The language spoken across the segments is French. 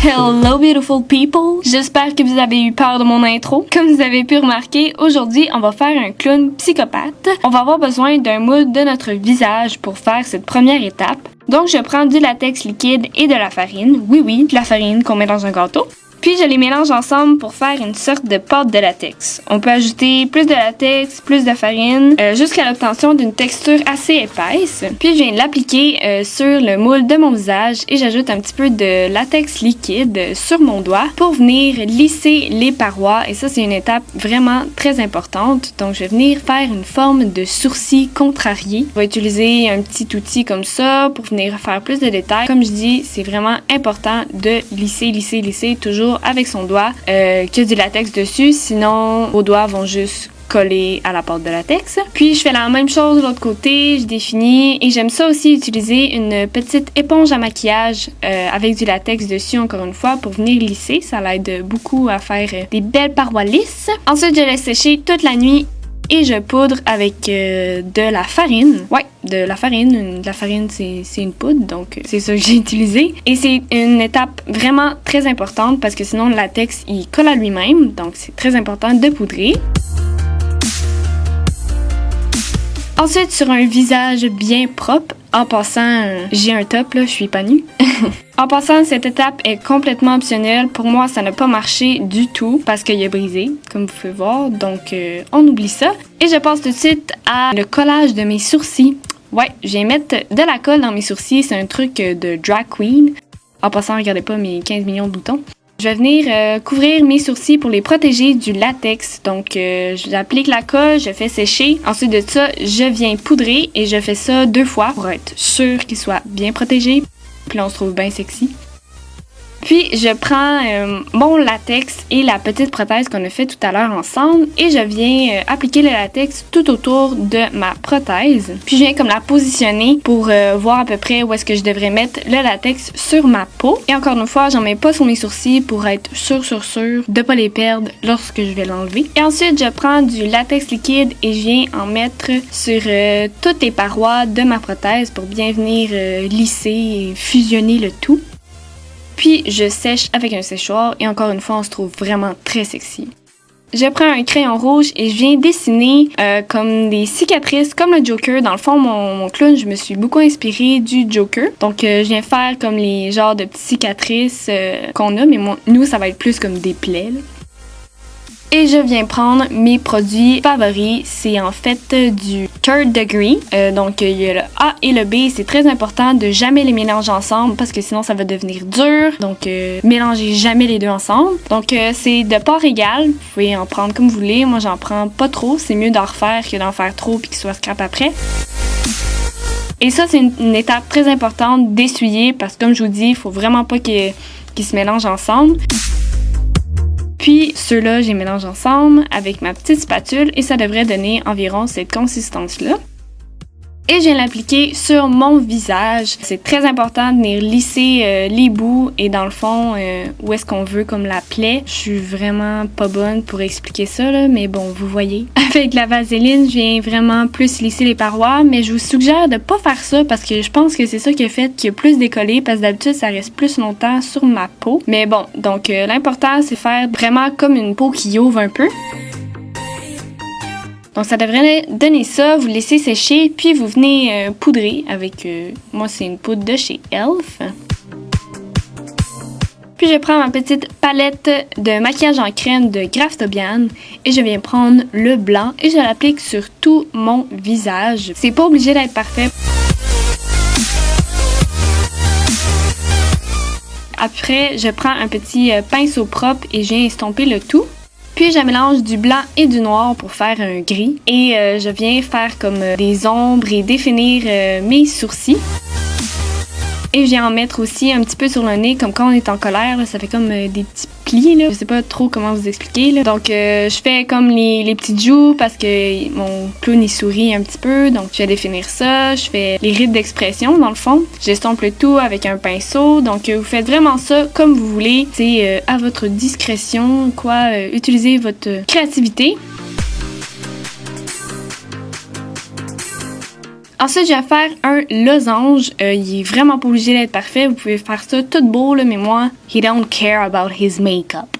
Hello beautiful people! J'espère que vous avez eu peur de mon intro. Comme vous avez pu remarquer, aujourd'hui, on va faire un clown psychopathe. On va avoir besoin d'un moule de notre visage pour faire cette première étape. Donc, je prends du latex liquide et de la farine. Oui, de la farine qu'on met dans un gâteau. Puis, je les mélange ensemble pour faire une sorte de pâte de latex. On peut ajouter plus de latex, plus de farine, jusqu'à l'obtention d'une texture assez épaisse. Puis, je viens l'appliquer sur le moule de mon visage et j'ajoute un petit peu de latex liquide sur mon doigt pour venir lisser les parois. Et ça, c'est une étape vraiment très importante. Donc, je vais venir faire une forme de sourcil contrarié. On va utiliser un petit outil comme ça pour venir faire plus de détails. Comme je dis, c'est vraiment important de lisser toujours avec son doigt, qu'il y a du latex dessus, sinon vos doigts vont juste coller à la pâte de latex. Puis je fais la même chose de l'autre côté, je définis et j'aime ça aussi utiliser une petite éponge à maquillage avec du latex dessus encore une fois pour venir lisser, ça l'aide beaucoup à faire des belles parois lisses. Ensuite je laisse sécher toute la nuit et je poudre avec de la farine. Ouais, de la farine. La farine, c'est une poudre, donc c'est ça que j'ai utilisé. Et c'est une étape vraiment très importante parce que sinon le latex, il colle à lui-même. Donc c'est très important de poudrer. Ensuite, sur un visage bien propre, en passant, j'ai un top, là, je suis pas nue. En passant, cette étape est complètement optionnelle. Pour moi, ça n'a pas marché du tout parce qu'il est brisé, comme vous pouvez voir. Donc, on oublie ça. Et je passe tout de suite à le collage de mes sourcils. Ouais, je vais mettre de la colle dans mes sourcils. C'est un truc de drag queen. En passant, regardez pas mes 15 millions de boutons. Je vais venir couvrir mes sourcils pour les protéger du latex. Donc, j'applique la colle, je fais sécher. Ensuite de ça, je viens poudrer et je fais ça 2 fois pour être sûr qu'ils soient bien protégés. Puis là, on se trouve bien sexy. Puis, je prends mon latex et la petite prothèse qu'on a fait tout à l'heure ensemble et je viens appliquer le latex tout autour de ma prothèse. Puis, je viens comme la positionner pour voir à peu près où est-ce que je devrais mettre le latex sur ma peau. Et encore une fois, j'en mets pas sur mes sourcils pour être sûr de pas les perdre lorsque je vais l'enlever. Et ensuite, je prends du latex liquide et je viens en mettre sur toutes les parois de ma prothèse pour bien venir lisser et fusionner le tout. Puis, je sèche avec un séchoir et encore une fois, on se trouve vraiment très sexy. Je prends un crayon rouge et je viens dessiner comme des cicatrices, comme le Joker. Dans le fond, mon clown, je me suis beaucoup inspirée du Joker. Donc, je viens faire comme les genres de petites cicatrices qu'on a, mais nous, ça va être plus comme des plaies, là. Et je viens prendre mes produits favoris. C'est en fait du Third Degree. Donc, il y a le A et le B. C'est très important de jamais les mélanger ensemble parce que sinon, ça va devenir dur. Donc, mélangez jamais les deux ensemble. Donc, c'est de part égale. Vous pouvez en prendre comme vous voulez. Moi, j'en prends pas trop. C'est mieux d'en refaire que d'en faire trop puis qu'il soit scrap après. Et ça, c'est une étape très importante d'essuyer parce que, comme je vous dis, il faut vraiment pas qu'ils se mélangent ensemble. Puis ceux-là, je les mélange ensemble avec ma petite spatule et ça devrait donner environ cette consistance-là. Et je viens l'appliquer sur mon visage. C'est très important de venir lisser les bouts et dans le fond, où est-ce qu'on veut comme la plaie. Je suis vraiment pas bonne pour expliquer ça, là, mais bon, vous voyez. Avec la vaseline, je viens vraiment plus lisser les parois, mais je vous suggère de pas faire ça parce que je pense que c'est ça qui a fait qu'il y a plus décollé parce que d'habitude, ça reste plus longtemps sur ma peau. Mais bon, donc l'important, c'est faire vraiment comme une peau qui ouvre un peu. Donc, ça devrait donner ça. Vous laissez sécher, puis vous venez poudrer avec... moi, c'est une poudre de chez Elf. Puis, je prends ma petite palette de maquillage en crème de Graftobian et je viens prendre le blanc et je l'applique sur tout mon visage. C'est pas obligé d'être parfait. Après, je prends un petit pinceau propre et je viens estomper le tout. Puis je mélange du blanc et du noir pour faire un gris. Et je viens faire comme des ombres et définir mes sourcils. Et je viens en mettre aussi un petit peu sur le nez, comme quand on est en colère, là, ça fait comme des petits plis, là. Je sais pas trop comment vous expliquer, là. Donc, je fais comme les petites joues parce que mon clown, il sourit un petit peu. Donc, je vais définir ça. Je fais les rides d'expression, dans le fond. J'estompe le tout avec un pinceau. Donc, vous faites vraiment ça comme vous voulez. C'est à votre discrétion, quoi. Utilisez votre créativité. Ensuite, je vais faire un losange. Il est vraiment pas obligé d'être parfait. Vous pouvez faire ça tout beau, là, mais moi, he don't care about his makeup.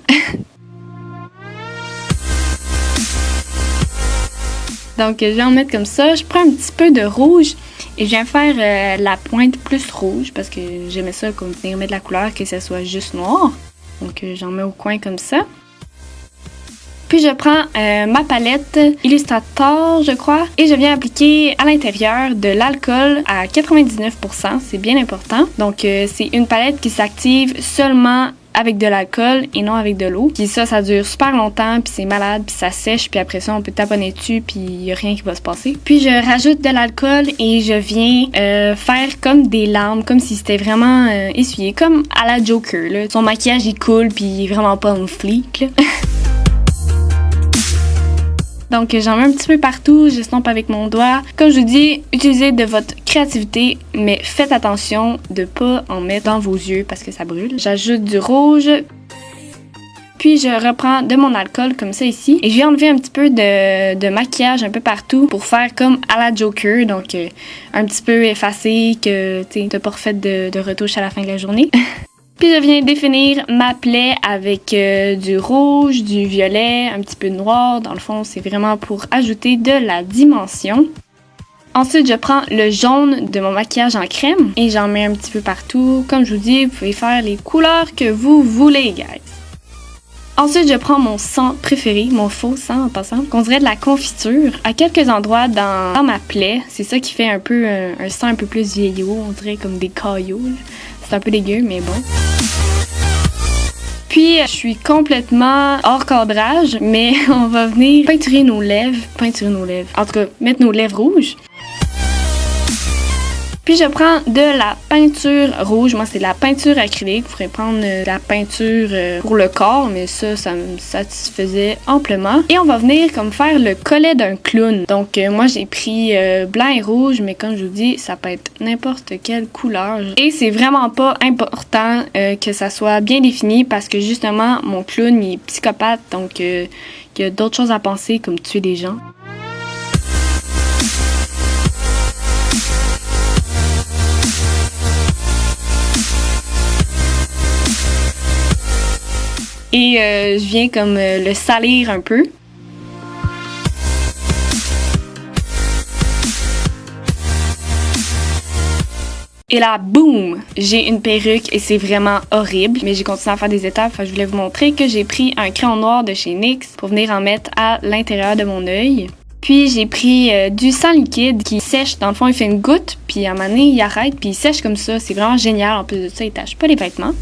Donc, je vais en mettre comme ça. Je prends un petit peu de rouge et je viens faire la pointe plus rouge parce que j'aimais ça comme venir mettre de la couleur, que ça soit juste noir. Donc, j'en mets au coin comme ça. Puis je prends ma palette Illustrator, je crois, et je viens appliquer à l'intérieur de l'alcool à 99%, c'est bien important. Donc c'est une palette qui s'active seulement avec de l'alcool et non avec de l'eau. Puis ça dure super longtemps, puis c'est malade, puis ça sèche, puis après ça on peut taponner dessus, puis il y a rien qui va se passer. Puis je rajoute de l'alcool et je viens faire comme des larmes, comme si c'était vraiment essuyé, comme à la Joker, là. Son maquillage il coule, puis il est vraiment pas en fleek, là. Donc, j'en mets un petit peu partout, j'estompe avec mon doigt. Comme je vous dis, utilisez de votre créativité, mais faites attention de ne pas en mettre dans vos yeux parce que ça brûle. J'ajoute du rouge, puis je reprends de mon alcool comme ça ici. Et je vais enlever un petit peu de maquillage un peu partout pour faire comme à la Joker. Donc, un petit peu effacé, que tu n'as pas refait de retouche à la fin de la journée. Puis je viens définir ma plaie avec du rouge, du violet, un petit peu de noir. Dans le fond, c'est vraiment pour ajouter de la dimension. Ensuite, je prends le jaune de mon maquillage en crème et j'en mets un petit peu partout. Comme je vous dis, vous pouvez faire les couleurs que vous voulez, guys. Ensuite, je prends mon sang préféré, mon faux sang en passant, qu'on dirait de la confiture, à quelques endroits dans ma plaie. C'est ça qui fait un peu un sang un peu plus vieillot, on dirait comme des cailloux. C'est un peu dégueu, mais bon. Puis, je suis complètement hors cadrage, mais on va venir peinturer nos lèvres. En tout cas, mettre nos lèvres rouges. Puis je prends de la peinture rouge. Moi, c'est de la peinture acrylique. Vous pourrez prendre de la peinture pour le corps, mais ça me satisfaisait amplement. Et on va venir comme faire le collet d'un clown. Donc, moi, j'ai pris blanc et rouge, mais comme je vous dis, ça peut être n'importe quelle couleur. Et c'est vraiment pas important que ça soit bien défini parce que justement, mon clown, il est psychopathe. Donc, il y a d'autres choses à penser, comme tuer des gens. Et je viens comme le salir un peu. Et là, boum! J'ai une perruque et c'est vraiment horrible. Mais j'ai continué à faire des étapes. Je voulais vous montrer que j'ai pris un crayon noir de chez NYX pour venir en mettre à l'intérieur de mon œil. Puis j'ai pris du sang liquide qui sèche. Dans le fond, il fait une goutte, puis à un moment donné, il arrête, puis il sèche comme ça. C'est vraiment génial. En plus de ça, il tâche pas les vêtements.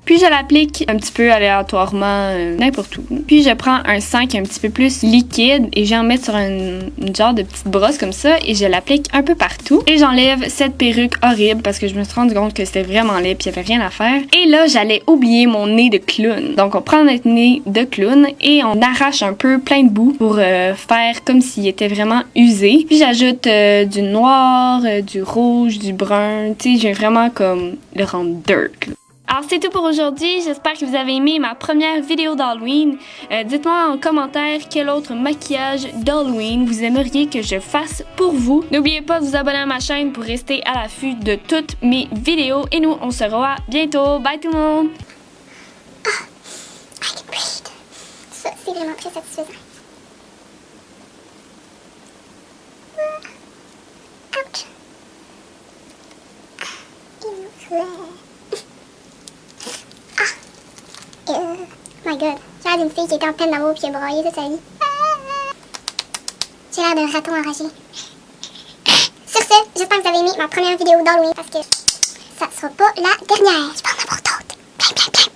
Puis je l'applique un petit peu aléatoirement n'importe où. Puis je prends un sang qui est un petit peu plus liquide et je viens en mettre sur une genre de petite brosse comme ça et je l'applique un peu partout. Et j'enlève cette perruque horrible parce que je me suis rendu compte que c'était vraiment laid puis il n'y avait rien à faire. Et là, j'allais oublier mon nez de clown. Donc on prend notre nez de clown et on arrache un peu plein de bouts pour faire comme s'il était vraiment usé. Puis j'ajoute du noir, du rouge, du brun. Tu sais, je viens vraiment comme le rendre dark. Alors c'est tout pour aujourd'hui, j'espère que vous avez aimé ma première vidéo d'Halloween. Dites-moi en commentaire quel autre maquillage d'Halloween vous aimeriez que je fasse pour vous. N'oubliez pas de vous abonner à ma chaîne pour rester à l'affût de toutes mes vidéos. Et nous, on se revoit bientôt. Bye tout le monde! I can breathe. Ça, c'est vraiment très satisfaisant. Ouch! My god, j'ai l'air d'une fille qui était en peine d'amour et qui a braillé toute sa vie. J'ai l'air d'un raton enragé. Sur ce, j'espère que vous avez aimé ma première vidéo d'Halloween parce que ça sera pas la dernière. Je peux en avoir d'autres. Plein, plein, plein.